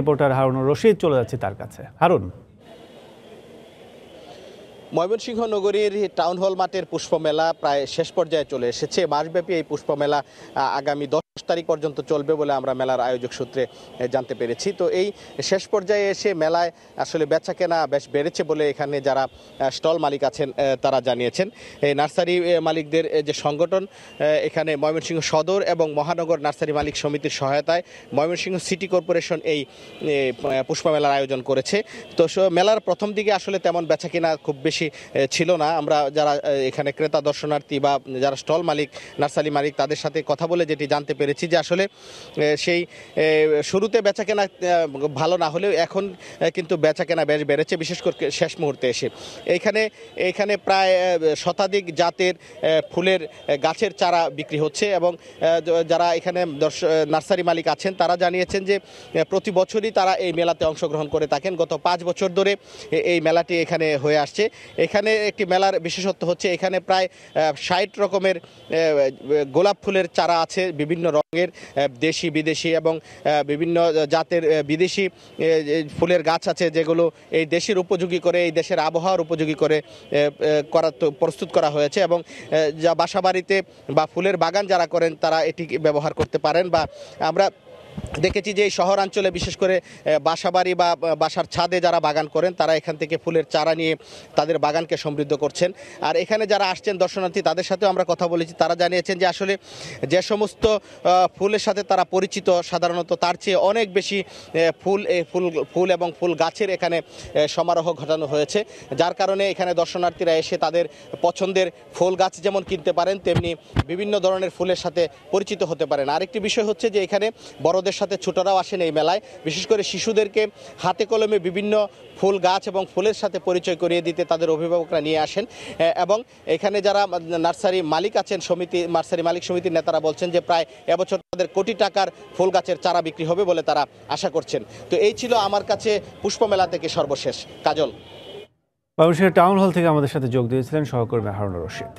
Reporter Harunur Rashid চলে যাচ্ছে তার কাছে। হারুন, ময়মনসিংহ নগরীর টাউন হল মাঠের পুষ্পমেলা প্রায় শেষ পর্যায়ে চলে এসেছে। মাসব্যাপী এই পুষ্পমেলা আগামী 10 তারিখ পর্যন্ত চলবে বলে আমরা মেলার আয়োজক সূত্রে জানতে পেরেছি। তো এই শেষ পর্যায়ে এসে মেলায় আসলে বেচাকেনা বেশ বেড়েছে বলে এখানে যারা স্টল মালিক আছেন তারা জানিয়েছেন। এই নার্সারি মালিকদের যে সংগঠন এখানে ময়মনসিংহ সদর এবং মহানগর নার্সারি মালিক সমিতির সহায়তায় ময়মনসিংহ সিটি কর্পোরেশন এই পুষ্পমেলার আয়োজন করেছে। তো মেলার প্রথম দিকে আসলে তেমন বেচাকেনা খুব বেশি ছিল না। আমরা যারা এখানে ক্রেতা দর্শনার্থী বা যারা স্টল মালিক নার্সারি মালিক তাদের সাথে কথা বলে যেটি জানতে পেরেছি যে আসলে সেই শুরুতে বেচাকেনা ভালো না হলেও এখন কিন্তু বেচাকেনা বেশ বেড়েছে, বিশেষ করে শেষ মুহূর্তে এসে এখানে প্রায় শতাধিক জাতের ফুলের গাছের চারা বিক্রি হচ্ছে এবং যারা এখানে নার্সারি মালিক আছেন তারা জানিয়েছেন যে প্রতি বছরই তারা এই মেলাতে অংশগ্রহণ করে থাকেন। গত 5 বছর ধরে এই মেলাটি এখানে হয়ে আসছে। এখানে একটি মেলার বিশেষত্ব হচ্ছে এখানে প্রায় 60 রকমের গোলাপ ফুলের চারা আছে, বিভিন্ন রঙের, দেশি বিদেশি এবং বিভিন্ন জাতের বিদেশি ফুলের গাছ আছে, যেগুলো এই দেশের উপযোগী করে, এই দেশের আবহাওয়ার উপযোগী করে প্রস্তুত করা হয়েছে এবং যা বাসাবাড়িতে বা ফুলের বাগান যারা করেন তারা এটি ব্যবহার করতে পারেন। বা আমরা দেখেছি যে এই শহরাঞ্চলে বিশেষ করে বাসাবাড়ি বা বাসার ছাদে যারা বাগান করেন তারা এখান থেকে ফুলের চারা নিয়ে তাদের বাগানকে সমৃদ্ধ করছেন। আর এখানে যারা আসছেন দর্শনার্থী তাদের সাথেও আমরা কথা বলেছি, তারা জানিয়েছেন যে আসলে যে সমস্ত ফুলের সাথে তারা পরিচিত সাধারণত তার চেয়ে অনেক বেশি ফুল এবং ফুল গাছের এখানে সমারোহ ঘটানো হয়েছে, যার কারণে এখানে দর্শনার্থীরা এসে তাদের পছন্দের ফুল গাছ যেমন কিনতে পারেন তেমনি বিভিন্ন ধরনের ফুলের সাথে পরিচিত হতে পারেন। আরেকটি বিষয় হচ্ছে যে এখানে বড়দের সাথে ছোটরাও আসেন এই মেলায়, বিশেষ করে শিশুদেরকে হাতে কলমে বিভিন্ন ফুল গাছ এবং ফুলের সাথে পরিচয় করিয়ে দিতে তাদের অভিভাবকরা নিয়ে আসেন। এবং এখানে যারা নার্সারি মালিক আছেন নার্সারি মালিক সমিতির নেতারা বলছেন যে প্রায় এবছর তাদের কোটি টাকার ফুল গাছের চারা বিক্রি হবে বলে তারা আশা করছেন। তো এই ছিল আমার কাছে পুষ্পমেলা থেকে সর্বশেষ। কাজল, ময়মনসিংহ টাউন হল থেকে আমাদের সাথে যোগ দিয়েছিলেন সহকর্মী হারুনুর রশিদ।